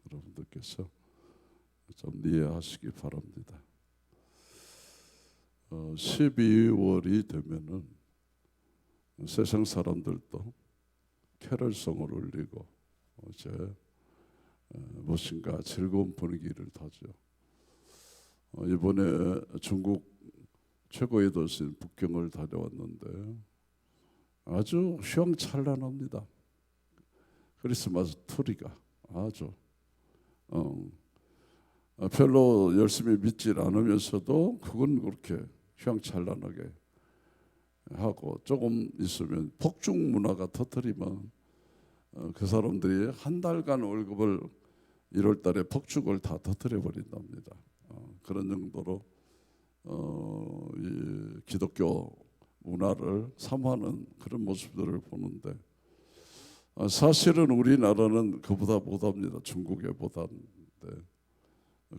여러분들께서 좀 이해하시기 바랍니다. 12월이 되면은 세상 사람들도 캐럴송을 울리고 이제 무엇인가 즐거운 분위기를 타죠. 이번에 중국 최고의 도시인 북경을 다녀왔는데 아주 휘황찬란합니다. 크리스마스 트리가 아주 별로 열심히 믿질 않으면서도 그건 그렇게 휘황찬란하게 하고, 조금 있으면 폭죽 문화가 터뜨리면 그 사람들이 한 달간 월급을 1월 달에 폭죽을 다 터뜨려 버린답니다. 그런 정도로 이 기독교 문화를 삼하는 그런 모습들을 보는데, 사실은 우리나라는 그보다 못합니다. 중국에 못하는데,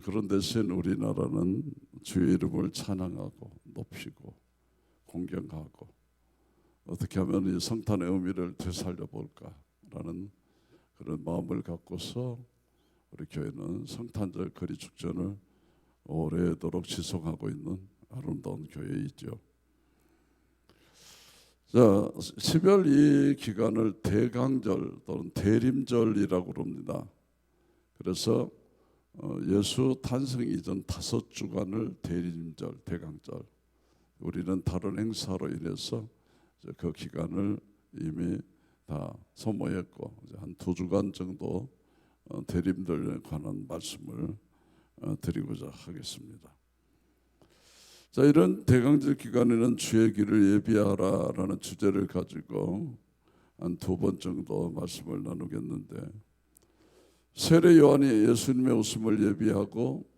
그런 대신 우리나라는 주의 이름을 찬양하고 높이고 공경하고 어떻게 하면 이 성탄의 의미를 되살려 볼까라는 그런 마음을 갖고서 우리 교회는 성탄절 거리 축전을 오래도록 지속하고 있는 아름다운 교회이죠. 자, 12월 이 기간을 대강절 또는 대림절이라고 합니다. 그래서 예수 탄생 이전 5주간을 대림절, 대강절, 우리는 다른 행사로 인해서 그 기간을 이미 다 소모했고 한 2주간 정도 대림절에 관한 말씀을 드리고자 하겠습니다. 자, 이런 대강절 기간에는 주의 길을 예비하라라는 주제를 가지고 한 2번 정도 말씀을 나누겠는데, 세례 요한이 예수님의 오심을 예비하고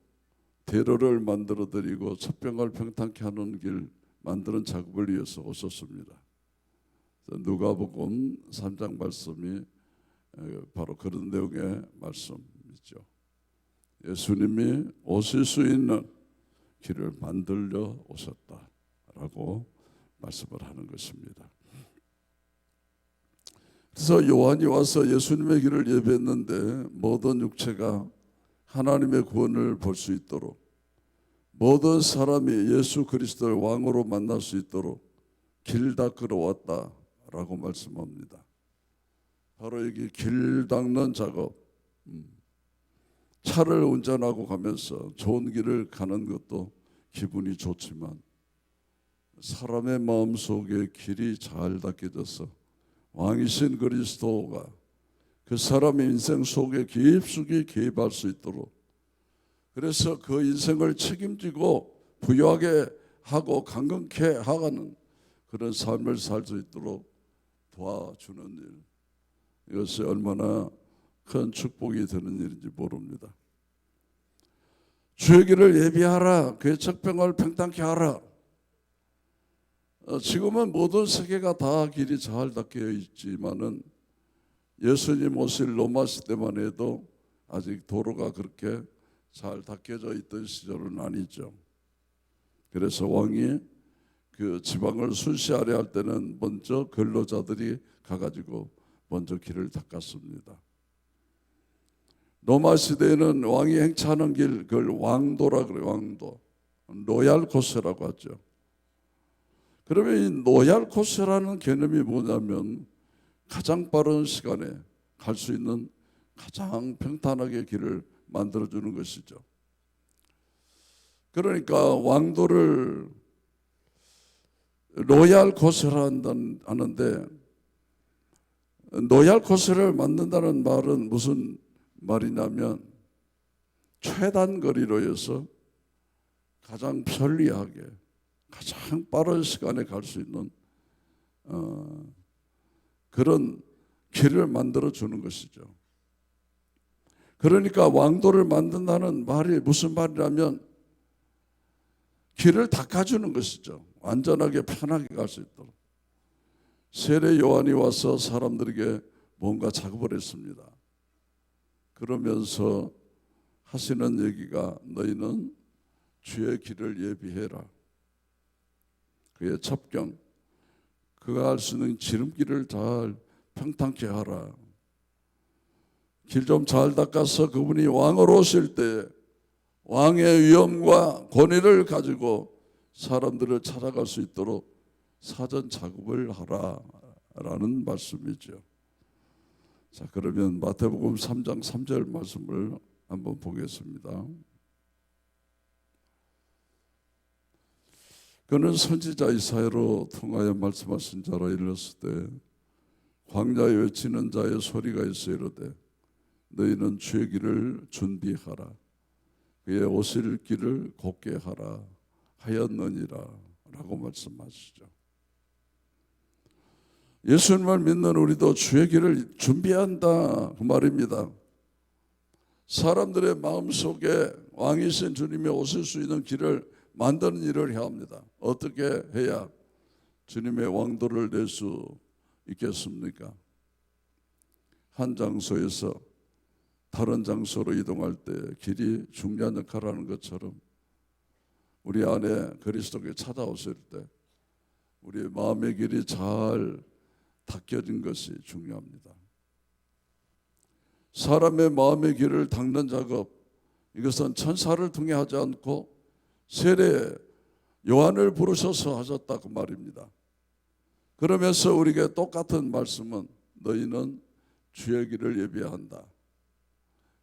대로를 만들어 드리고 첩병을 평탄케 하는 길 만드는 작업을 위해서 오셨습니다. 누가복음 3장 말씀이 바로 그런 내용의 말씀이죠. 예수님이 오실 수 있는 길을 만들려 오셨다라고 말씀을 하는 것입니다. 그래서 요한이 와서 예수님의 길을 예비했는데, 모든 육체가 하나님의 구원을 볼 수 있도록, 모든 사람이 예수 그리스도를 왕으로 만날 수 있도록 길 닦으러 왔다라고 말씀합니다. 바로 여기 길 닦는 작업, 차를 운전하고 가면서 좋은 길을 가는 것도 기분이 좋지만, 사람의 마음속에 길이 잘 닦여져서 왕이신 그리스도가 그 사람의 인생 속에 깊숙이 개입할 수 있도록, 그래서 그 인생을 책임지고 부유하게 하고 강건케 하는 그런 삶을 살 수 있도록 도와주는 일, 이것이 얼마나 큰 축복이 되는 일인지 모릅니다. 주의 길을 예비하라, 그의 척병을 평탄케 하라. 지금은 모든 세계가 다 길이 잘 닦여 있지만은 예수님 오실 로마 시대만 해도 아직 도로가 그렇게 잘 닦여져 있던 시절은 아니죠. 그래서 왕이 그 지방을 순시하려 할 때는 먼저 근로자들이 가가지고 먼저 길을 닦았습니다. 로마 시대에는 왕이 행차하는 길, 그걸 왕도라 그래요. 왕도, 로얄 코스라고 하죠. 그러면 이 로얄 코스라는 개념이 뭐냐면, 가장 빠른 시간에 갈 수 있는 가장 평탄하게 길을 만들어주는 것이죠. 그러니까 왕도를 로얄 코스라 하는데, 로얄 코스를 만든다는 말은 무슨 말이냐면, 최단 거리로 해서 가장 편리하게 가장 빠른 시간에 갈 수 있는 그런 길을 만들어 주는 것이죠. 그러니까 왕도를 만든다는 말이 무슨 말이냐면, 길을 닦아주는 것이죠. 완전하게 편하게 갈 수 있도록. 세례 요한이 와서 사람들에게 뭔가 작업을 했습니다. 그러면서 하시는 얘기가, 너희는 주의 길을 예비해라. 그의 첩경, 그가 할 수 있는 지름길을 잘 평탄케 하라. 길 좀 잘 닦아서 그분이 왕으로 오실 때 왕의 위엄과 권위를 가지고 사람들을 찾아갈 수 있도록 사전 작업을 하라라는 말씀이죠. 자, 그러면 마태복음 3장 3절 말씀을 한번 보겠습니다. 그는 선지자 이사야로 통하여 말씀하신 자라 일렀을 때 광야에 외치는 자의 소리가 있어 이르되 너희는 주의 길을 준비하라 그의 오실 길을 곧게 하라 하였느니라 라고 말씀하시죠. 예수님을 믿는 우리도 주의 길을 준비한다 그 말입니다. 사람들의 마음속에 왕이신 주님이 오실 수 있는 길을 만드는 일을 해야 합니다. 어떻게 해야 주님의 왕도를 낼 수 있겠습니까? 한 장소에서 다른 장소로 이동할 때 길이 중요한 역할을 하는 것처럼 우리 안에 그리스도께 찾아오실 때 우리의 마음의 길이 잘 닦여진 것이 중요합니다. 사람의 마음의 길을 닦는 작업, 이것은 천사를 통해 하지 않고 세례 요한을 부르셔서 하셨다고 말입니다. 그러면서 우리에게 똑같은 말씀은 너희는 주의 길을 예비한다.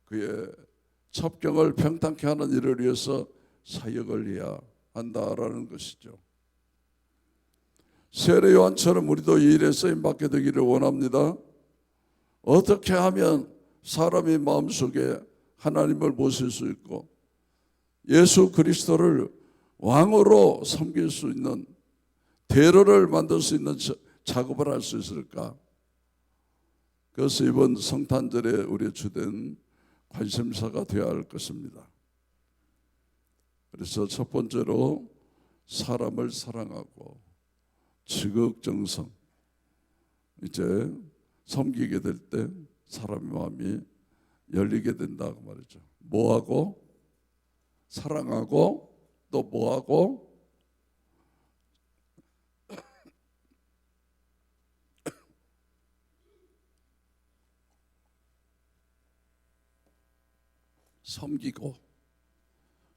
그의 첩경을 평탄케 하는 일을 위해서 사역을 해야 한다라는 것이죠. 세례 요한처럼 우리도 이 일에 쓰임받게 되기를 원합니다. 어떻게 하면 사람의 마음속에 하나님을 모실 수 있고 예수 그리스도를 왕으로 섬길 수 있는 대로를 만들 수 있는 작업을 할 수 있을까? 그래서 이번 성탄절에 우리의 주된 관심사가 되어야 할 것입니다. 그래서 첫 번째로 사람을 사랑하고 지극정성, 이제 섬기게 될 때 사람의 마음이 열리게 된다고 말이죠. 뭐하고? 사랑하고 또 뭐하고? 섬기고.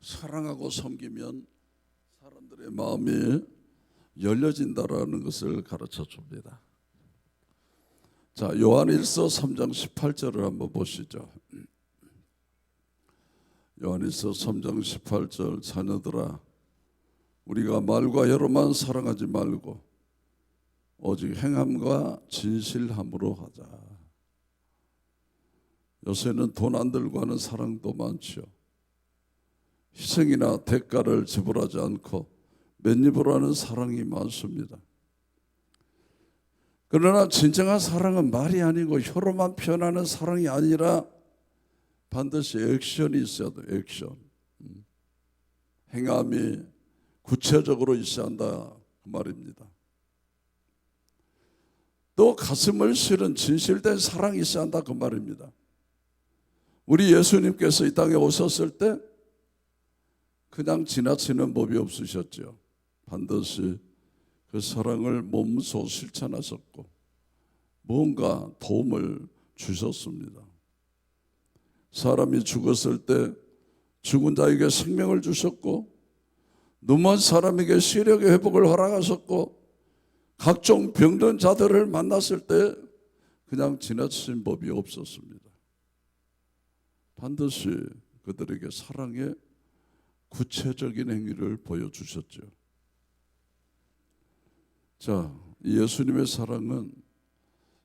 사랑하고 섬기면 사람들의 마음이 열려진다라는 것을 가르쳐 줍니다. 자, 요한일서 3장 18절을 한번 보시죠. 요한일서 3장 18절 자녀들아 우리가 말과 혀로만 사랑하지 말고 오직 행함과 진실함으로 하자. 요새는 돈 안 들고 하는 사랑도 많죠. 희생이나 대가를 지불하지 않고 맨입으로 하는 사랑이 많습니다. 그러나 진정한 사랑은 말이 아니고 혀로만 표현하는 사랑이 아니라 반드시 액션이 있어야 돼요. 액션. 행함이 구체적으로 있어야 한다 그 말입니다. 또 가슴을 실은 진실된 사랑이 있어야 한다 그 말입니다. 우리 예수님께서 이 땅에 오셨을 때 그냥 지나치는 법이 없으셨죠. 반드시 그 사랑을 몸소 실천하셨고 뭔가 도움을 주셨습니다. 사람이 죽었을 때 죽은 자에게 생명을 주셨고 눈먼 사람에게 시력의 회복을 허락하셨고 각종 병든 자들을 만났을 때 그냥 지나친 법이 없었습니다. 반드시 그들에게 사랑의 구체적인 행위를 보여주셨죠. 자, 예수님의 사랑은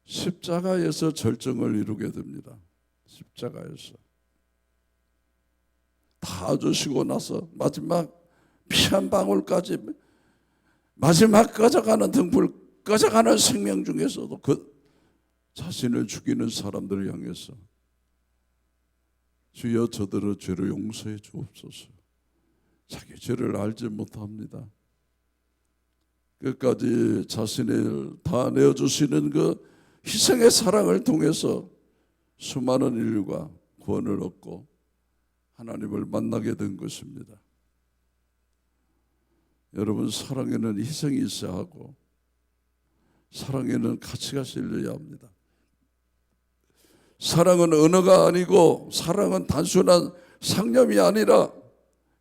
십자가에서 절정을 이루게 됩니다. 십자가에서 다 주시고 나서 마지막 피 한 방울까지 마지막 꺼져가는 등불 꺼져가는 생명 중에서도 그 자신을 죽이는 사람들을 향해서 주여 저들의 죄를 용서해 주옵소서. 자기 죄를 알지 못합니다. 끝까지 자신을 다 내어주시는 그 희생의 사랑을 통해서 수많은 인류가 구원을 얻고 하나님을 만나게 된 것입니다. 여러분, 사랑에는 희생이 있어야 하고 사랑에는 가치가 실려야 합니다. 사랑은 언어가 아니고 사랑은 단순한 상념이 아니라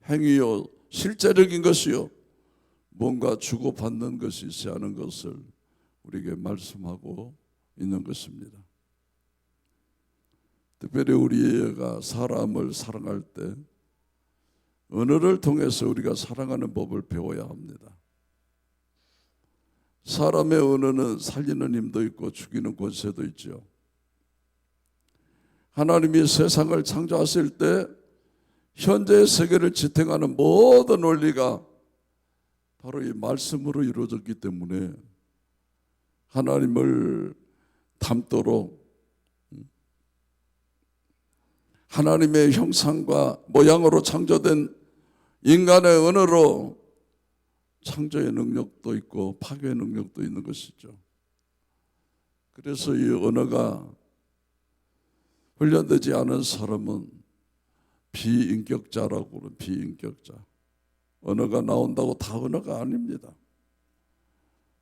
행위요, 실제적인 것이요, 뭔가 주고받는 것이 있어야 하는 것을 우리에게 말씀하고 있는 것입니다. 특별히 우리가 사람을 사랑할 때 언어를 통해서 우리가 사랑하는 법을 배워야 합니다. 사람의 언어는 살리는 힘도 있고 죽이는 권세도 있죠. 하나님이 세상을 창조하실 때 현재의 세계를 지탱하는 모든 원리가 바로 이 말씀으로 이루어졌기 때문에 하나님을 닮도록 하나님의 형상과 모양으로 창조된 인간의 언어로 창조의 능력도 있고 파괴의 능력도 있는 것이죠. 그래서 이 언어가 훈련되지 않은 사람은 비인격자라고 하는 비인격자. 언어가 나온다고 다 언어가 아닙니다.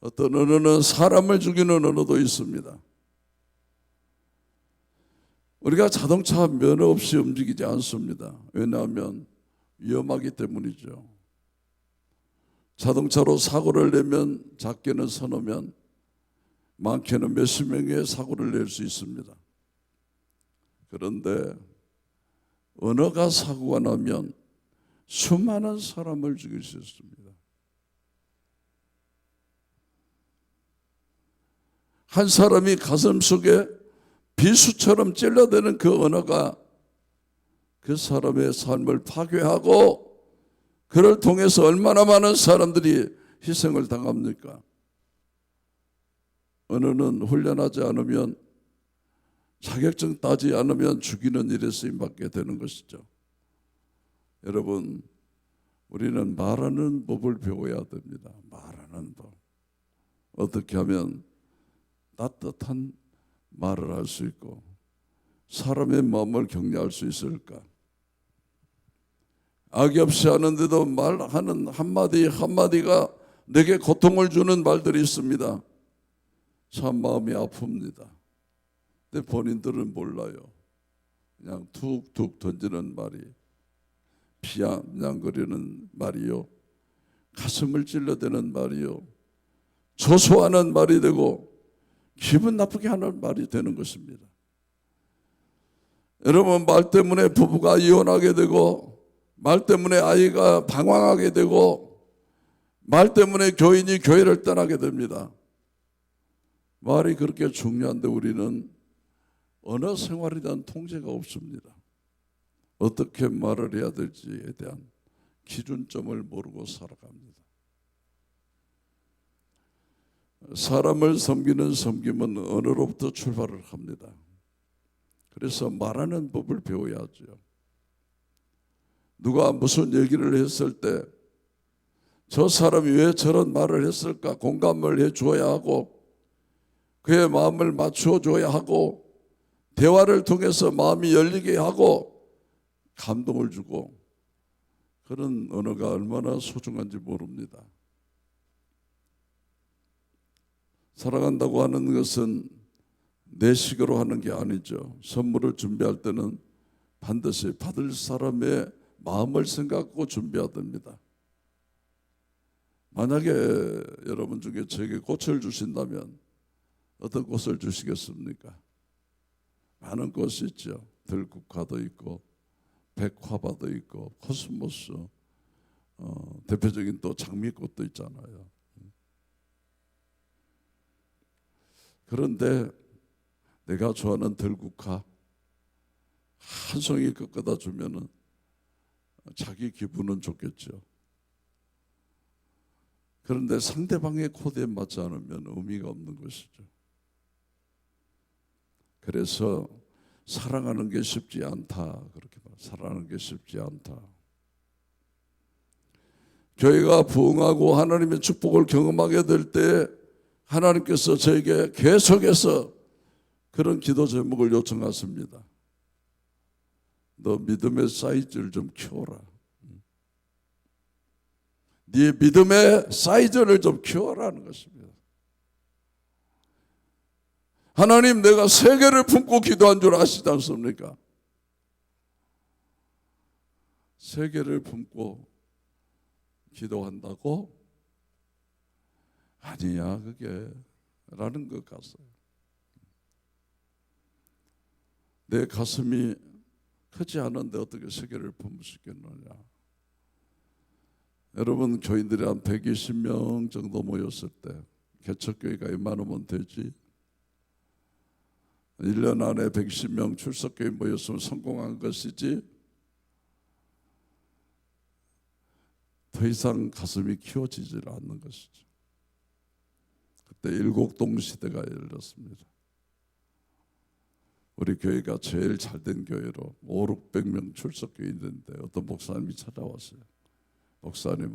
어떤 언어는 사람을 죽이는 언어도 있습니다. 우리가 자동차 면허 없이 움직이지 않습니다. 왜냐하면 위험하기 때문이죠. 자동차로 사고를 내면 작게는 서너 명, 많게는 몇십 명의 사고를 낼 수 있습니다. 그런데 언어가 사고가 나면 수많은 사람을 죽일 수 있습니다. 한 사람이 가슴속에 비수처럼 찔러대는 그 언어가 그 사람의 삶을 파괴하고 그를 통해서 얼마나 많은 사람들이 희생을 당합니까? 언어는 훈련하지 않으면, 자격증 따지 않으면 죽이는 일에 쓰임받게 되는 것이죠. 여러분, 우리는 말하는 법을 배워야 됩니다. 말하는 법. 어떻게 하면 따뜻한 말을 할 수 있고 사람의 마음을 격려할 수 있을까? 악이 없이 하는데도 말하는 한마디 한마디가 내게 고통을 주는 말들이 있습니다. 참 마음이 아픕니다. 근데 본인들은 몰라요. 그냥 툭툭 던지는 말이, 비아냥거리는 말이요, 가슴을 찔러대는 말이요, 조소하는 말이 되고 기분 나쁘게 하는 말이 되는 것입니다. 여러분, 말 때문에 부부가 이혼하게 되고, 말 때문에 아이가 방황하게 되고, 말 때문에 교인이 교회를 떠나게 됩니다. 말이 그렇게 중요한데 우리는 언어 생활에 대한 통제가 없습니다. 어떻게 말을 해야 될지에 대한 기준점을 모르고 살아갑니다. 사람을 섬기는 섬김은 언어로부터 출발을 합니다. 그래서 말하는 법을 배워야죠. 누가 무슨 얘기를 했을 때 저 사람이 왜 저런 말을 했을까 공감을 해 주어야 하고, 그의 마음을 맞추어 줘야 하고, 대화를 통해서 마음이 열리게 하고 감동을 주고, 그런 언어가 얼마나 소중한지 모릅니다. 사랑한다고 하는 것은 내 식으로 하는 게 아니죠. 선물을 준비할 때는 반드시 받을 사람의 마음을 생각하고 준비해야 됩니다. 만약에 여러분 중에 저에게 꽃을 주신다면 어떤 꽃을 주시겠습니까? 많은 꽃이 있죠. 들국화도 있고 백화바도 있고 코스모스, 대표적인 또 장미꽃도 있잖아요. 그런데 내가 좋아하는 들국화 한 송이 꺾어다 주면은 자기 기분은 좋겠죠. 그런데 상대방의 코드에 맞지 않으면 의미가 없는 것이죠. 그래서 사랑하는 게 쉽지 않다. 그렇게 말. 사랑하는 게 쉽지 않다. 교회가 부흥하고 하나님의 축복을 경험하게 될 때 하나님께서 저에게 계속해서 그런 기도 제목을 요청하십니다. 너 믿음의 사이즈를 좀 키워라. 네 믿음의 사이즈를 좀 키워라는 것입니다. 하나님, 내가 세계를 품고 기도한 줄 아시지 않습니까? 세계를 품고 기도한다고? 아니야, 그게 라는 것 같아요. 내 가슴이 크지 않은데 어떻게 세계를 품을 수 있겠느냐. 여러분, 교인들이 한 120명 정도 모였을 때 개척교회가 웬만하면 되지. 1년 안에 120명 출석교회 모였으면 성공한 것이지, 더 이상 가슴이 키워지질 않는 것이죠. 그때 일곡동 시대가 열렸습니다. 우리 교회가 제일 잘된 교회로 500~600명 출석교회 있는데 어떤 목사님이 찾아왔어요. 목사님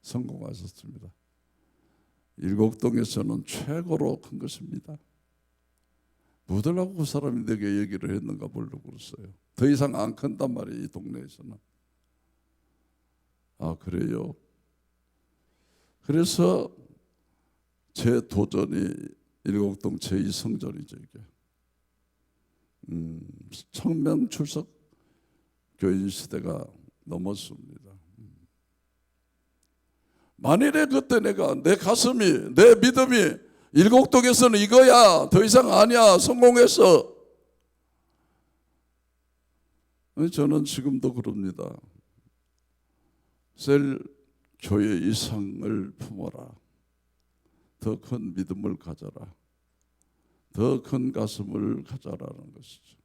성공하셨습니다. 일곡동에서는 최고로 큰 것입니다. 뭐들라고 그 사람이 내게 얘기를 했는가 모르고 그랬어요. 더 이상 안 큰단 말이에요, 이 동네에서는. 아, 그래요? 그래서 제 도전이 일곡동 제2성전이죠, 이게. 1000명 출석 교인 시대가 넘었습니다. 만일에 그때 내 가슴이, 내 믿음이 일곡동에서는 이거야, 더 이상 아니야, 성공했어. 저는 지금도 그럽니다. 셀 교회 이상을 품어라. 더 큰 믿음을 가져라. 더 큰 가슴을 가져라는 것이죠.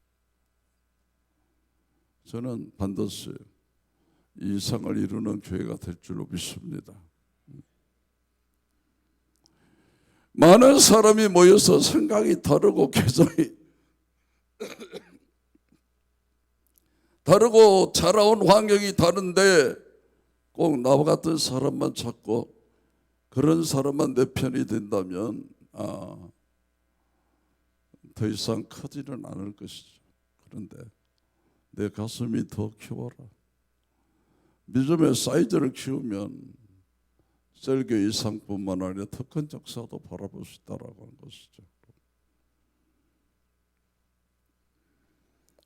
저는 반드시 이 이상을 이루는 교회가 될 줄로 믿습니다. 많은 사람이 모여서 생각이 다르고 개성이 다르고 자라온 환경이 다른데 꼭 나와 같은 사람만 찾고 그런 사람만 내 편이 된다면 더 이상 크지는 않을 것이죠. 그런데 내 가슴이 더 키워라. 믿음의 사이즈를 키우면 셀교 이상뿐만 아니라 더 큰 역사도 바라볼 수 있다라고 하는 것이죠.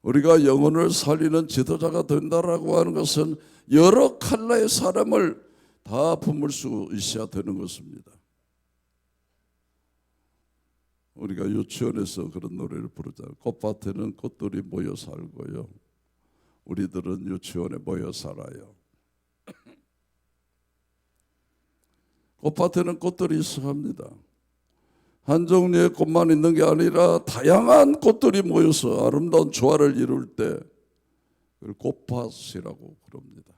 우리가 영혼을 살리는 지도자가 된다라고 하는 것은 여러 컬러의 사람을 다 품을 수 있어야 되는 것입니다. 우리가 유치원에서 그런 노래를 부르잖아요. 꽃밭에는 꽃들이 모여 살고요, 우리들은 유치원에 모여 살아요. 꽃밭에는 꽃들이 있어 합니다. 한 종류의 꽃만 있는 게 아니라 다양한 꽃들이 모여서 아름다운 조화를 이룰 때 그걸 꽃밭이라고 그럽니다.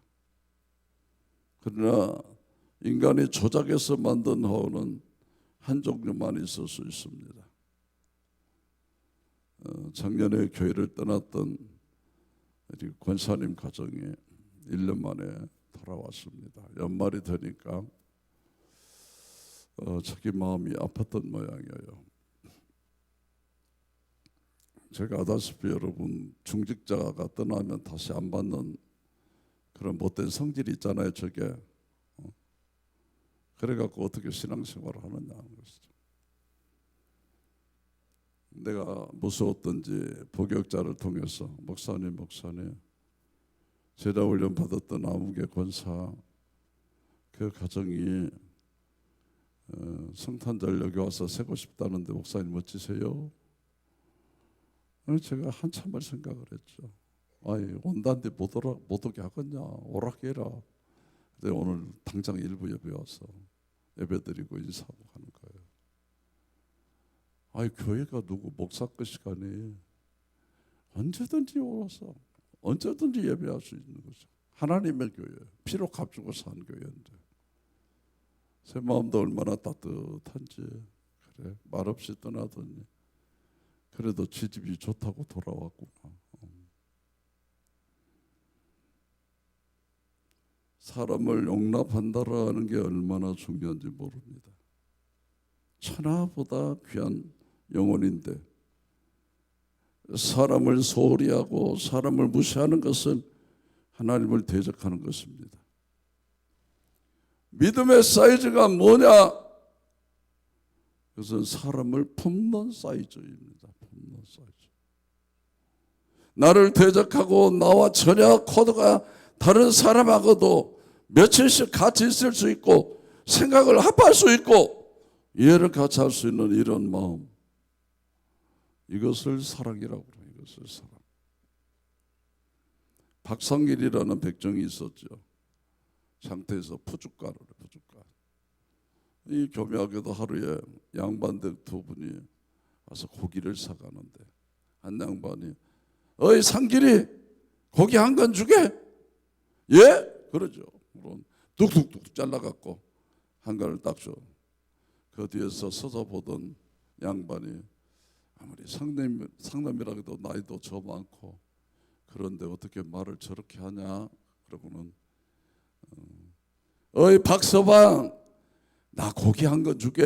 그러나 인간이 조작해서 만든 허는 한 종류만 있을 수 있습니다. 작년에 교회를 떠났던 우리 권사님 가정이 1년 만에 돌아왔습니다. 연말이 되니까 자기 마음이 아팠던 모양이에요. 제가 아다시피 여러분, 중직자가 떠나면 다시 안 받는 그런 못된 성질이 있잖아요, 저게. 그래갖고 어떻게 신앙생활을 하느냐 하는 것이죠. 내가 무서웠던지 복역자를 통해서 목사님 제자훈련 받았던 아무개 권사 그 가정이 성탄절 여기 와서 세고 싶다는데 목사님 어찌세요? 제가 한참을 생각을 했죠. 아니, 온다는데 못 오게 하겠냐, 오라게 해라. 근데 오늘 당장 일부 예배 와서 예배드리고 인사하고 가는 거예요. 아니, 교회가 누구 목사 그 시간에 언제든지 와서 언제든지 예배할 수 있는 거죠. 하나님의 교회, 피로 값주고 산 교회인데 제 마음도 얼마나 따뜻한지. 그래, 말없이 떠나더니 그래도 지집이 좋다고 돌아왔구나. 사람을 용납한다라는 게 얼마나 중요한지 모릅니다. 천하보다 귀한 영혼인데 사람을 소홀히 하고 사람을 무시하는 것은 하나님을 대적하는 것입니다. 믿음의 사이즈가 뭐냐? 그것은 사람을 품는 사이즈입니다. 품는 사이즈. 나를 대적하고 나와 전혀 코드가 다른 사람하고도 며칠씩 같이 있을 수 있고 생각을 합할 수 있고 이해를 같이 할 수 있는 이런 마음, 이것을 사랑이라고 그래요. 이것을 사랑. 박상길이라는 백정이 있었죠. 상태에서 푸주가를 푸주가. 이 교묘하게도 하루에 양반들 두 분이 와서 고기를 사가는데 한 양반이 어이 상길이 고기 한 건 주게? 예? 그러죠. 물론 뚝뚝뚝 잘라갖고 한 간을 딱 줘. 그 뒤에서 서서 보던 양반이 아무리 상남이라 해도 나이도 저 많고 그런데 어떻게 말을 저렇게 하냐? 그러고는 어이 박서방 나 고기 한 건 주게.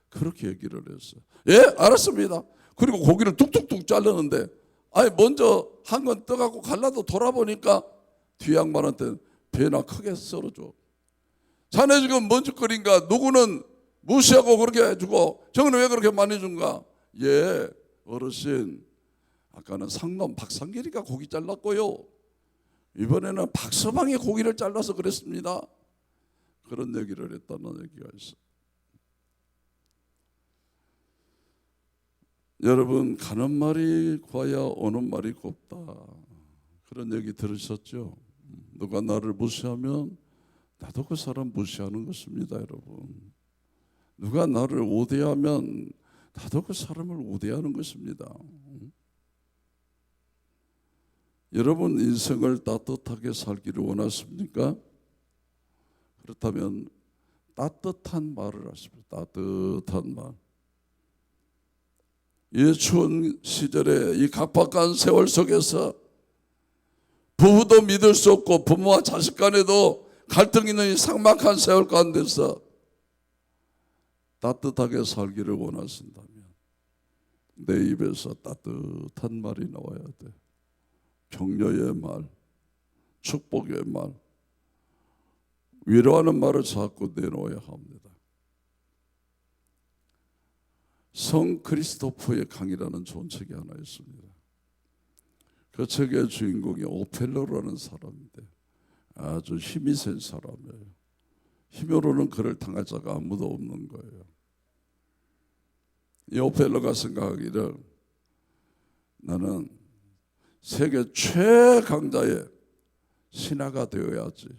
그렇게 얘기를 했어. 예? 알았습니다. 그리고 고기를 뚝뚝뚝 자르는데 아니 먼저 한 건 떠갖고 갈라도 돌아보니까 뒤 양반한테 배나 크게 썰어줘. 자네 지금 뭔 짓거리인가? 누구는 무시하고 그렇게 해주고 저거는 왜 그렇게 많이 준가? 예, 어르신 아까는 상놈 박상길이가 고기 잘랐고요, 이번에는 박서방이 고기를 잘라서 그랬습니다. 그런 얘기를 했다는 얘기가 있어. 여러분, 가는 말이 과야 오는 말이 곱다, 그런 얘기 들으셨죠? 누가 나를 무시하면 나도 그 사람 무시하는 것입니다. 여러분, 누가 나를 우대하면 나도 그 사람을 우대하는 것입니다. 여러분 인생을 따뜻하게 살기를 원하십니까? 그렇다면 따뜻한 말을 하십니다. 따뜻한 말. 이 추운 시절에 이 각박한 세월 속에서 부부도 믿을 수 없고 부모와 자식 간에도 갈등이 있는 이 삭막한 세월 가운데서 따뜻하게 살기를 원하신다면 내 입에서 따뜻한 말이 나와야 돼. 격려의 말, 축복의 말, 위로하는 말을 자꾸 내놓아야 합니다. 성 크리스토퍼의 강이라는 좋은 책이 하나 있습니다. 그 책의 주인공이 오펠로라는 사람인데 아주 힘이 센 사람이에요. 힘으로는 그를 당할 자가 아무도 없는 거예요. 이 오펠로가 생각하기를 나는 세계 최강자의 신하가 되어야지.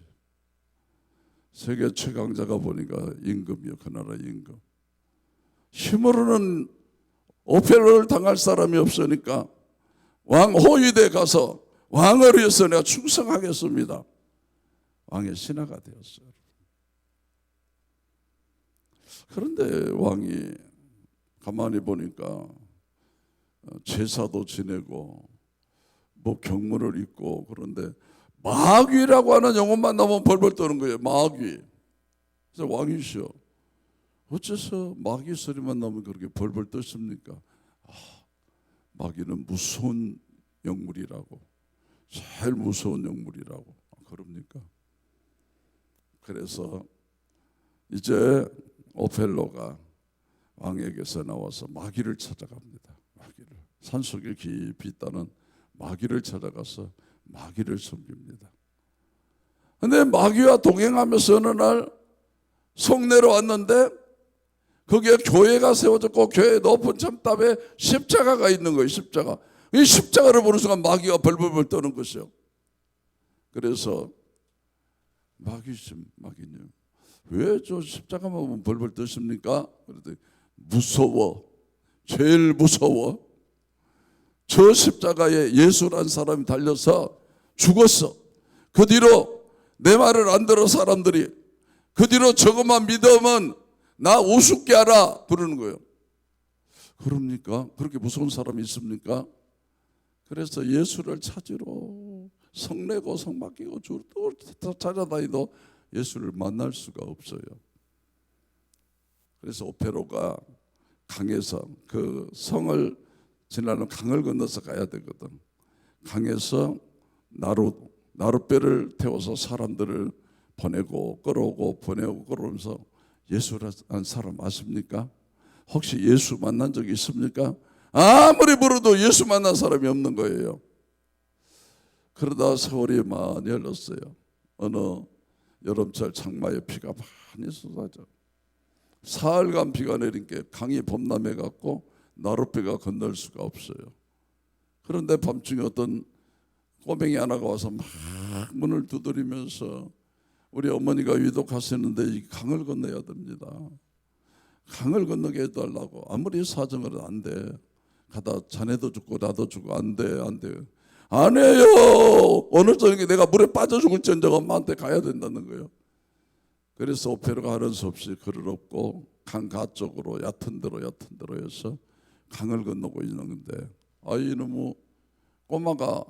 세계 최강자가 보니까 임금이요, 그 나라 임금. 힘으로는 오펠로를 당할 사람이 없으니까 왕 호위대에 가서 왕을 위해서 내가 충성하겠습니다. 왕의 신하가 되었어요. 그런데 왕이 가만히 보니까 제사도 지내고 뭐 경문을 읽고 그런데 마귀라고 하는 영혼만 나오면 벌벌 떠는 거예요. 마귀. 그래서 왕이시여, 어째서 마귀 소리만 나오면 그렇게 벌벌 떠십니까? 마귀는 무서운 영물이라고, 제일 무서운 영물이라고. 그럽니까? 그래서 이제 오펠로가 왕에게서 나와서 마귀를 찾아갑니다. 마귀를, 산속에 깊이 있다는 마귀를 찾아가서 마귀를 섬깁니다. 그런데 마귀와 동행하면서 어느 날 성내로 왔는데 거기에 교회가 세워졌고 교회 높은 첨탑에 십자가가 있는 거예요. 십자가. 이 십자가를 보는 순간 마귀가 벌벌벌 떠는 것이요. 그래서 마귀님 왜 저 십자가만 보면 벌벌 떠십니까? 그랬더니 무서워. 제일 무서워. 저 십자가에 예수란 사람이 달려서 죽었어. 그 뒤로 내 말을 안 들어 사람들이. 그 뒤로 저것만 믿으면 나 우습게 하라 그러는 거예요. 그럽니까? 그렇게 무서운 사람이 있습니까? 그래서 예수를 찾으러 성내고 성막이고 또 찾아다니도 예수를 만날 수가 없어요. 그래서 오페로가 강에서 그 성을 지나는 강을 건너서 가야 되거든. 강에서 나룻배를 태워서 사람들을 보내고 끌어오고 보내고 끌어오면서 예수라는 사람 아십니까? 혹시 예수 만난 적이 있습니까? 아무리 물어도 예수 만난 사람이 없는 거예요. 그러다 세월이 많이 흘렀어요. 어느 여름철 장마에 비가 많이 쏟아져 사흘간 비가 내린 게 강이 범람해 갖고 나룻배가 건널 수가 없어요. 그런데 밤중에 어떤 꼬맹이 하나가 와서 막 문을 두드리면서 우리 어머니가 위독하시는데 이 강을 건너야 됩니다. 강을 건너게 해달라고. 아무리 사정을 안 돼. 가다 자네도 죽고 나도 죽고 안 돼, 안 돼. 안 해요. 어느 저녁에 내가 물에 빠져 죽을지언정 엄마한테 가야 된다는 거예요. 그래서 오페라가 하는 수 없이 그를 업고 강가 쪽으로 얕은 데로 해서 강을 건너고 있는데 이놈의 꼬마가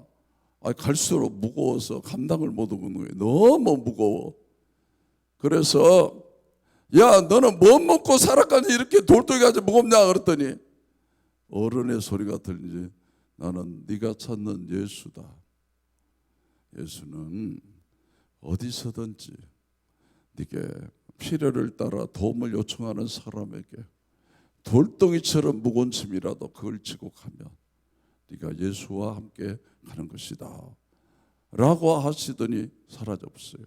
갈수록 무거워서 감당을 못 하고 있는 거예요. 너무 무거워. 그래서 야 너는 뭐 먹고 살았까지 이렇게 돌덩이같이 무겁냐 그랬더니 어른의 소리가 들리지 나는 네가 찾는 예수다. 예수는 어디서든지 네게 필요를 따라 도움을 요청하는 사람에게 돌덩이처럼 무거운 짐이라도 그걸 지고 가면 네가 예수와 함께 가는 것이다 라고 하시더니 사라져버렸어요.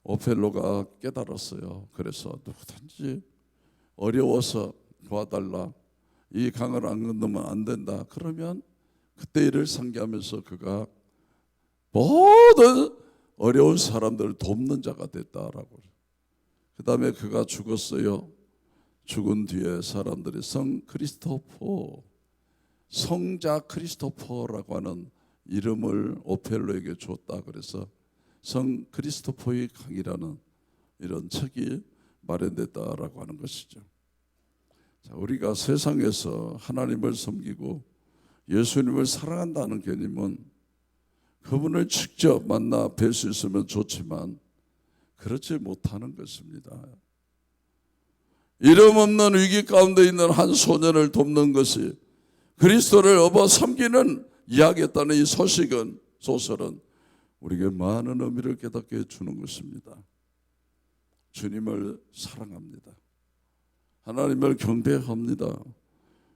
오펠로가 깨달았어요. 그래서 누구든지 어려워서 도와달라, 이 강을 안 건너면 안 된다 그러면 그때 이를 상기하면서 그가 모든 어려운 사람들을 돕는 자가 됐다라고. 그 다음에 그가 죽었어요. 죽은 뒤에 사람들이 성자 크리스토퍼라고 하는 이름을 오펠로에게 줬다. 그래서 성 크리스토퍼의 강이라는 이런 책이 마련됐다라고 하는 것이죠. 자, 우리가 세상에서 하나님을 섬기고 예수님을 사랑한다는 개념은 그분을 직접 만나 뵐 수 있으면 좋지만 그렇지 못하는 것입니다. 이름 없는 위기 가운데 있는 한 소년을 돕는 것이 그리스도를 업어 섬기는 이야기했다는 이 소설은 우리에게 많은 의미를 깨닫게 해주는 것입니다. 주님을 사랑합니다. 하나님을 경배합니다.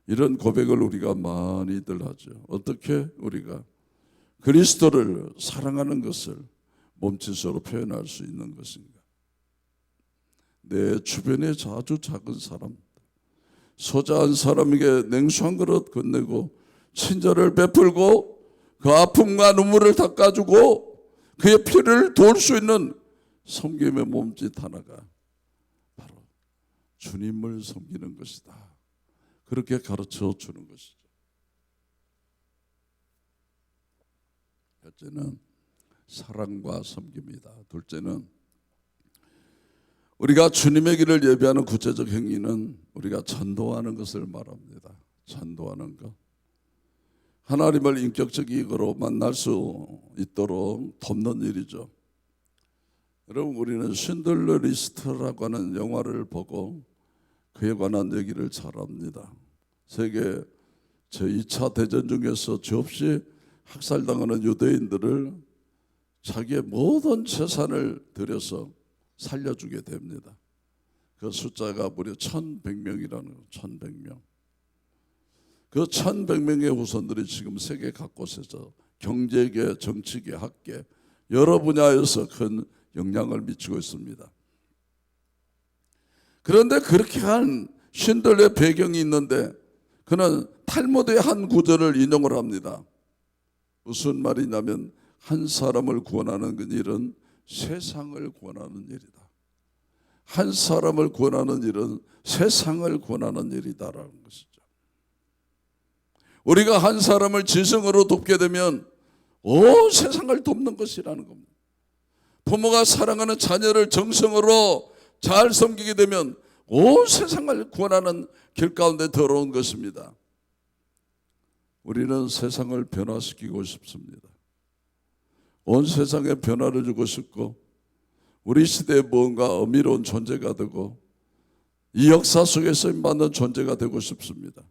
이런 고백을 우리가 많이들 하죠. 어떻게 우리가 그리스도를 사랑하는 것을 몸짓으로 표현할 수 있는 것인가? 내 주변에 아주 작은 사람, 소자한 사람에게 냉수 한 그릇 건네고 친절을 베풀고 그 아픔과 눈물을 닦아주고 그의 피를 도울 수 있는 섬김의 몸짓 하나가 바로 주님을 섬기는 것이다. 그렇게 가르쳐 주는 것이죠. 첫째는 사랑과 섬김이다. 둘째는 우리가 주님의 길을 예배하는 구체적 행위는 우리가 전도하는 것을 말합니다. 전도하는 것. 하나님을 인격적으로 만날 수 있도록 돕는 일이죠. 여러분, 우리는 쉰들러 리스트라고 하는 영화를 보고 그에 관한 얘기를 잘 압니다. 세계 제2차 대전 중에서 죄없이 학살당하는 유대인들을 자기의 모든 재산을 들여서 살려주게 됩니다. 그 숫자가 무려 1100명이라는 거예요. 1100명. 그 1100명의 후손들이 지금 세계 각곳에서 경제계, 정치계, 학계 여러 분야에서 큰 영향을 미치고 있습니다. 그런데 그렇게 한 쉰들의 배경이 있는데 그는 탈무드의 한 구절을 인용을 합니다. 무슨 말이냐면 한 사람을 구원하는 그 일은 세상을 구원하는 일이다. 한 사람을 구원하는 일은 세상을 구원하는 일이다라는 것이죠. 우리가 한 사람을 지성으로 돕게 되면 온 세상을 돕는 것이라는 겁니다. 부모가 사랑하는 자녀를 정성으로 잘 섬기게 되면 온 세상을 구원하는 길 가운데 들어온 것입니다. 우리는 세상을 변화시키고 싶습니다. 온 세상에 변화를 주고 싶고 우리 시대에 무언가 의미로운 존재가 되고 이 역사 속에 쓰임받는 존재가 되고 싶습니다.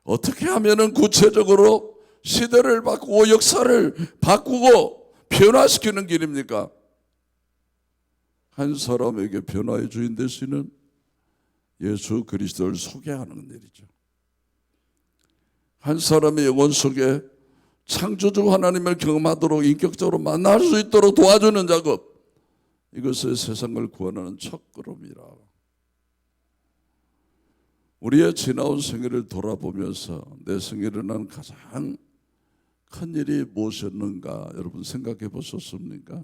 어떻게 하면 구체적으로 시대를 바꾸고 역사를 바꾸고 변화시키는 길입니까? 한 사람에게 변화의 주인 되시는 예수 그리스도를 소개하는 일이죠. 한 사람의 영혼 속에 창조주 하나님을 경험하도록 인격적으로 만날 수 있도록 도와주는 작업, 이것을 세상을 구원하는 첫걸음이라. 우리의 지나온 생애를 돌아보면서 내 생애를 난 가장 큰 일이 무엇이었는가 여러분 생각해 보셨습니까?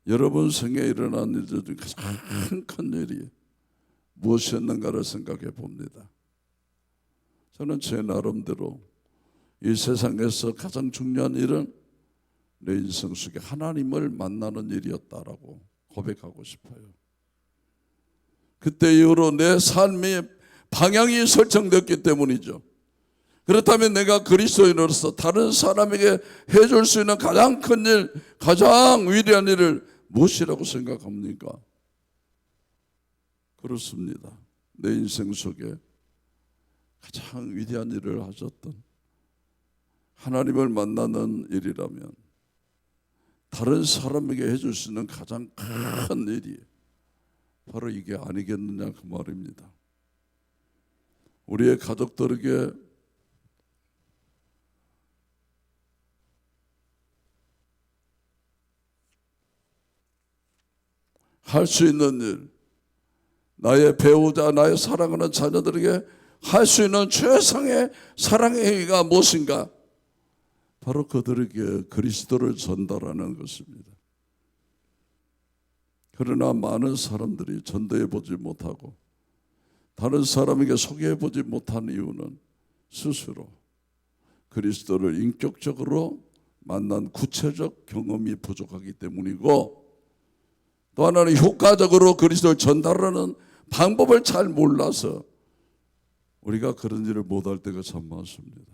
여러분 생애에 일어난 일들 중 가장 큰 일이 무엇이었는가를 생각해 봅니다. 저는 제 나름대로 이 세상에서 가장 중요한 일은 내 인생 속에 하나님을 만나는 일이었다라고 고백하고 싶어요. 그때 이후로 내 삶의 방향이 설정됐기 때문이죠. 그렇다면 내가 그리스도인으로서 다른 사람에게 해줄 수 있는 가장 큰 일, 가장 위대한 일을 무엇이라고 생각합니까? 그렇습니다. 내 인생 속에 가장 위대한 일을 하셨던 하나님을 만나는 일이라면 다른 사람에게 해줄 수 있는 가장 큰 일이 바로 이게 아니겠느냐 그 말입니다. 우리의 가족들에게 할 수 있는 일, 나의 배우자, 나의 사랑하는 자녀들에게 할 수 있는 최상의 사랑의 행위가 무엇인가? 바로 그들에게 그리스도를 전달하는 것입니다. 그러나 많은 사람들이 전도해 보지 못하고 다른 사람에게 소개해 보지 못한 이유는 스스로 그리스도를 인격적으로 만난 구체적 경험이 부족하기 때문이고, 또 하나는 효과적으로 그리스도를 전달하는 방법을 잘 몰라서 우리가 그런 일을 못할 때가 참 많습니다.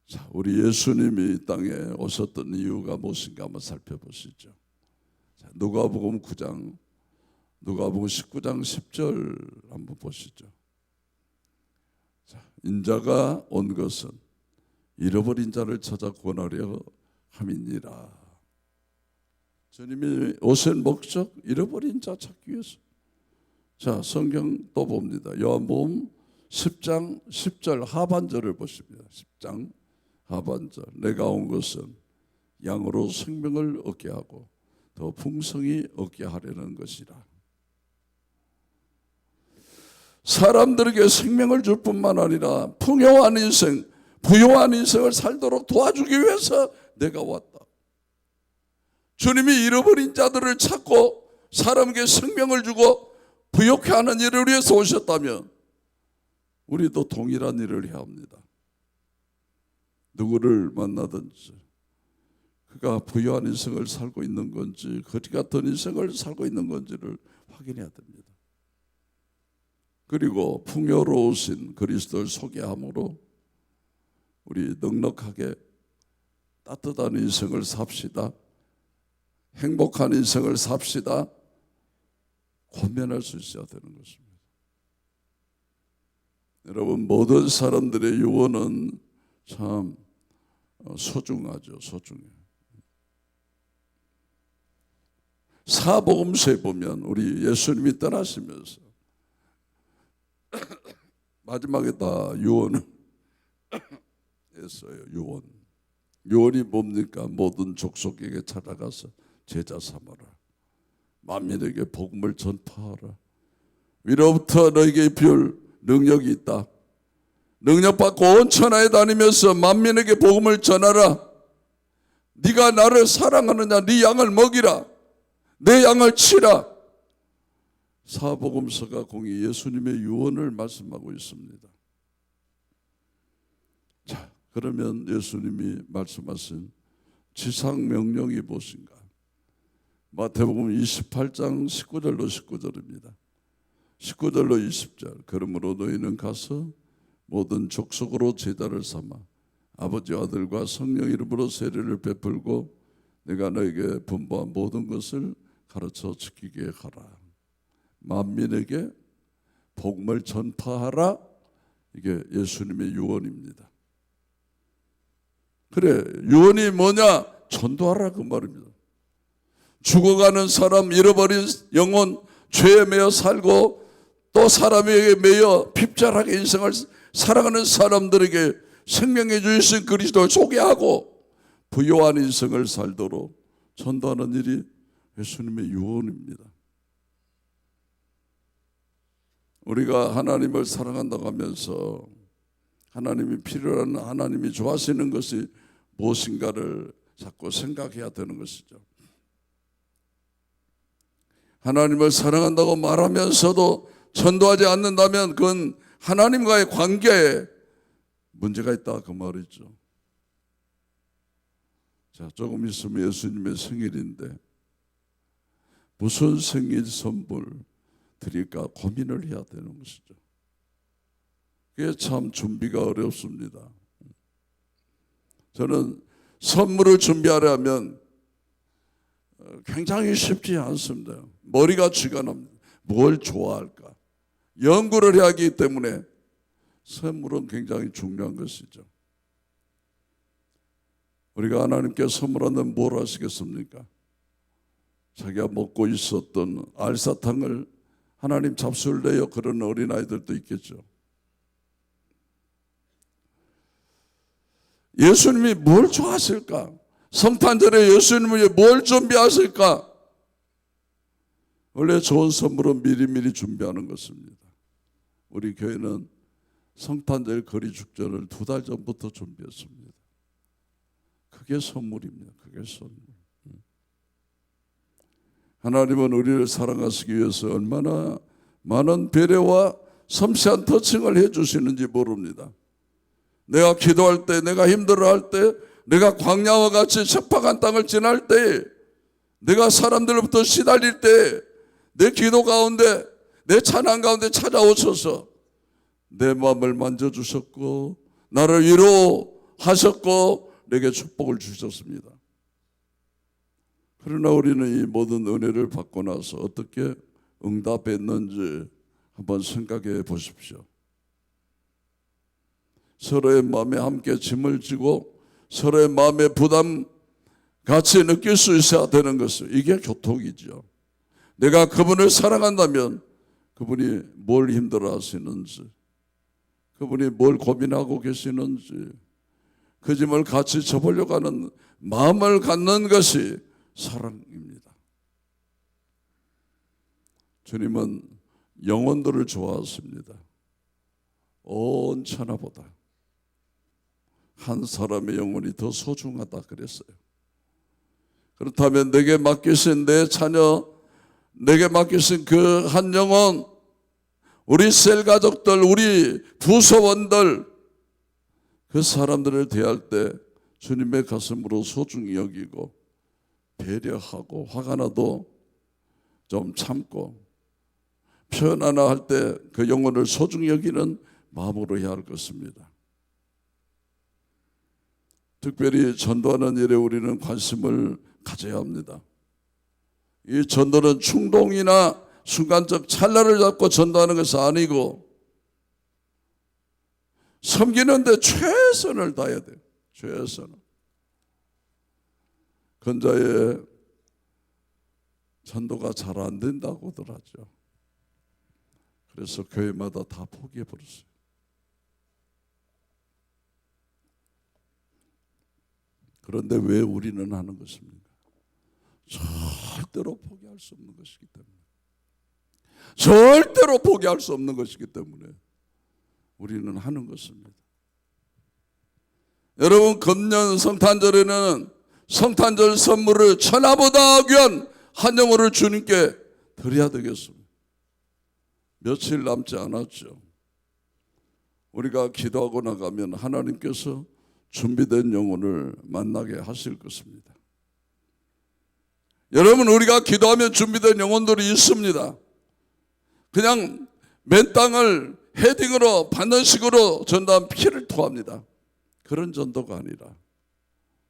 자, 우리 예수님이 이 땅에 오셨던 이유가 무엇인가 한번 살펴보시죠. 자, 누가복음 19장 10절 한번 보시죠. 자, 인자가 온 것은 잃어버린 자를 찾아 구원하려 함이니라. 주님이 오신 목적, 잃어버린 자 찾기 위해서. 자, 성경 또 봅니다. 요한복음 10장 10절 하반절을 보십니다. 10장 하반절. 내가 온 것은 양으로 생명을 얻게 하고 더 풍성히 얻게 하려는 것이라. 사람들에게 생명을 줄 뿐만 아니라 풍요한 인생, 부요한 인생을 살도록 도와주기 위해서 내가 왔다. 주님이 잃어버린 자들을 찾고 사람에게 생명을 주고 부욕해 하는 일을 위해서 오셨다면 우리도 동일한 일을 해야 합니다. 누구를 만나든지 그가 부유한 인생을 살고 있는 건지 거지 같은 인생을 살고 있는 건지를 확인해야 됩니다. 그리고 풍요로우신 그리스도를 소개함으로 우리 넉넉하게 따뜻한 인생을 삽시다. 행복한 인생을 삽시다. 권면할 수 있어야 되는 것입니다. 여러분, 모든 사람들의 유언은 참 소중하죠. 소중해요. 사복음서에 보면 우리 예수님이 떠나시면서 마지막에 다 유언을 했어요. 유언이 뭡니까? 모든 족속에게 찾아가서 제자 삼아라. 만민에게 복음을 전파하라. 위로부터 너에게 입힐 능력이 있다. 능력받고 온 천하에 다니면서 만민에게 복음을 전하라. 네가 나를 사랑하느냐? 네 양을 먹이라. 내 양을 치라. 사복음서가 공히 예수님의 유언을 말씀하고 있습니다. 자, 그러면 예수님이 말씀하신 지상 명령이 무엇인가? 마태복음 28장 19절로 19절입니다. 19절로 20절. 그러므로 너희는 가서 모든 족속으로 제자를 삼아 아버지와 아들과 성령 이름으로 세례를 베풀고 내가 너에게 분부한 모든 것을 가르쳐 지키게 하라. 만민에게 복음을 전파하라. 이게 예수님의 유언입니다. 그래, 유언이 뭐냐? 전도하라 그 말입니다. 죽어가는 사람, 잃어버린 영혼, 죄에 매여 살고 또 사람에게 매여 핍절하게 인생을 살아가는 사람들에게 생명해 주신 그리스도를 소개하고 부요한 인생을 살도록 전도하는 일이 예수님의 유언입니다. 우리가 하나님을 사랑한다고 하면서 하나님이 필요한, 하나님이 좋아하시는 것이 무엇인가를 자꾸 생각해야 되는 것이죠. 하나님을 사랑한다고 말하면서도 전도하지 않는다면 그건 하나님과의 관계에 문제가 있다, 그 말이죠. 자, 조금 있으면 예수님의 생일인데 무슨 생일 선물 드릴까 고민을 해야 되는 것이죠. 그게 참 준비가 어렵습니다. 저는 선물을 준비하려면 굉장히 쉽지 않습니다. 머리가 쥐가 납니다. 뭘 좋아할까? 연구를 해야 하기 때문에 선물은 굉장히 중요한 것이죠. 우리가 하나님께 선물하면 뭘 하시겠습니까? 자기가 먹고 있었던 알사탕을 하나님 잡수를 내요, 그런 어린아이들도 있겠죠. 예수님이 뭘 좋아하실까? 성탄절에 예수님을 뭘 준비하실까? 원래 좋은 선물은 미리미리 준비하는 것입니다. 우리 교회는 성탄절 거리 축전을 2달 전부터 준비했습니다. 그게 선물입니다. 그게 선물. 하나님은 우리를 사랑하시기 위해서 얼마나 많은 배려와 섬세한 터칭을 해주시는지 모릅니다. 내가 기도할 때, 내가 힘들어할 때, 내가 광야와 같이 척박한 땅을 지날 때, 내가 사람들로부터 시달릴 때 내 기도 가운데, 내 찬양 가운데 찾아오셔서 내 마음을 만져주셨고 나를 위로하셨고 내게 축복을 주셨습니다. 그러나 우리는 이 모든 은혜를 받고 나서 어떻게 응답했는지 한번 생각해 보십시오. 서로의 마음에 함께 짐을 지고 서로의 마음의 부담 같이 느낄 수 있어야 되는 것을, 이게 교통이죠. 내가 그분을 사랑한다면 그분이 뭘 힘들어 하시는지, 그분이 뭘 고민하고 계시는지 그 짐을 같이 져보려고 하는 마음을 갖는 것이 사랑입니다. 주님은 영혼들을 좋아하십니다. 온 천하보다 한 사람의 영혼이 더 소중하다 그랬어요. 그렇다면 내게 맡기신 내 자녀, 내게 맡기신 그 한 영혼, 우리 셀 가족들, 우리 부서원들, 그 사람들을 대할 때 주님의 가슴으로 소중히 여기고 배려하고 화가 나도 좀 참고 표현 하나 할 때 그 영혼을 소중히 여기는 마음으로 해야 할 것입니다. 특별히 전도하는 일에 우리는 관심을 가져야 합니다. 이 전도는 충동이나 순간적 찰나를 잡고 전도하는 것이 아니고 섬기는데 최선을 다해야 돼요. 최선을. 근자에 전도가 잘 안 된다고들 하죠. 그래서 교회마다 다 포기해버렸어요. 그런데 왜 우리는 하는 것입니까? 절대로 포기할 수 없는 것이기 때문에, 절대로 포기할 수 없는 것이기 때문에 우리는 하는 것입니다. 여러분, 금년 성탄절에는 성탄절 선물을 천하보다 귀한 한 영혼을 주님께 드려야 되겠습니다. 며칠 남지 않았죠. 우리가 기도하고 나가면 하나님께서 준비된 영혼을 만나게 하실 것입니다. 여러분, 우리가 기도하면 준비된 영혼들이 있습니다. 그냥 맨 땅을 헤딩으로 받는 식으로 전도하면 피를 토합니다. 그런 전도가 아니라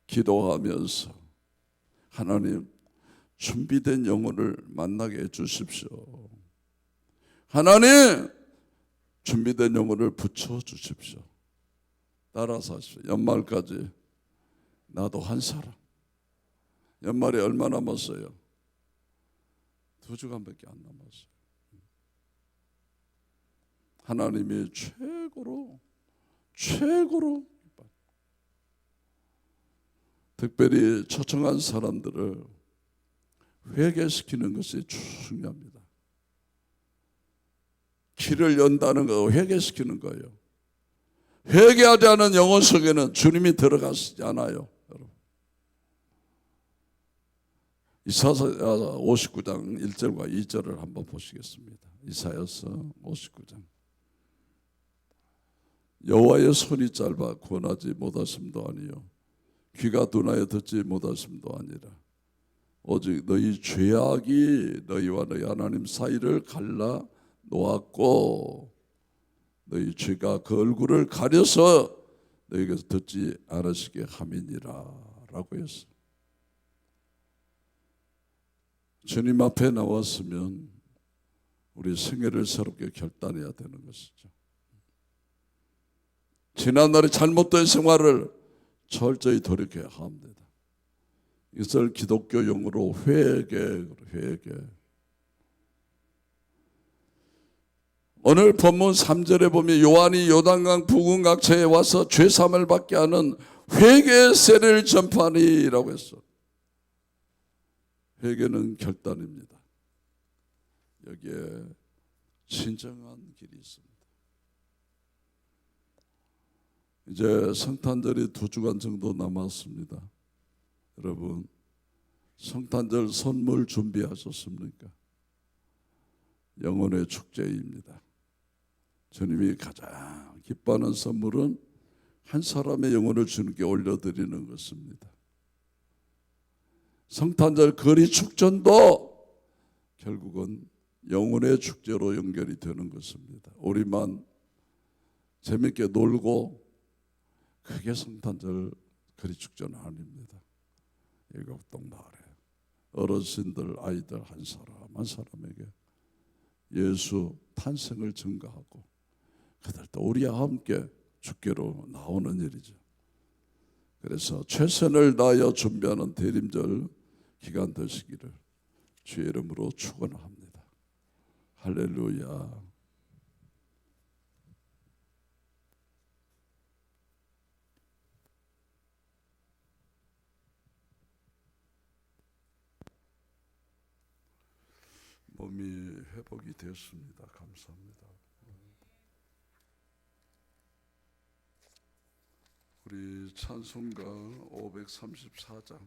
기도하면서 하나님, 준비된 영혼을 만나게 해주십시오. 하나님, 준비된 영혼을 붙여주십시오. 따라서 하십시오. 연말까지 나도 한 사람. 연말에 얼마 남았어요? 2주간밖에 안 남았어요. 하나님이 최고로 특별히 초청한 사람들을 회개시키는 것이 중요합니다. 길을 연다는 거 회개시키는 거예요. 회개하지 않은 영혼 속에는 주님이 들어가시지 않아요. 여러분. 이사야 59장 1절과 2절을 한번 보시겠습니다. 이사야서 59장. 여호와의 손이 짧아 구원하지 못하심도 아니요 귀가 둔하여 듣지 못하심도 아니라 오직 너희 죄악이 너희와 너희 하나님 사이를 갈라 놓았고 너희 죄가 그 얼굴을 가려서 너희에게서 듣지 않으시게 함이니라 라고 했어요. 주님 앞에 나왔으면 우리 생애를 새롭게 결단해야 되는 것이죠. 지난날의 잘못된 생활을 철저히 돌이켜야 합니다. 이것을 기독교 용어로 회개. 오늘 본문 3절에 보면 요한이 요단강 부근각처에 와서 죄사함을 받게 하는 회개의 세례를 전파하니라고 했어. 회개는 결단입니다. 여기에 진정한 길이 있습니다. 이제 성탄절이 2주간 정도 남았습니다. 여러분, 성탄절 선물 준비하셨습니까? 영혼의 축제입니다. 주님이 가장 기뻐하는 선물은 한 사람의 영혼을 주님께 올려드리는 것입니다. 성탄절 거리 축전도 결국은 영혼의 축제로 연결이 되는 것입니다. 우리만 재밌게 놀고 그게 성탄절 거리 축제는 아닙니다. 일곱 동마을에 어르신들 아이들 한 사람에게 예수 탄생을 증거하고 그들도 우리와 함께 주께로 나오는 일이죠. 그래서 최선을 다하여 준비하는 대림절 기간 되시기를 주의 이름으로 축원합니다. 할렐루야. 몸이 회복이 되었습니다. 감사합니다. 우리 찬송가 534장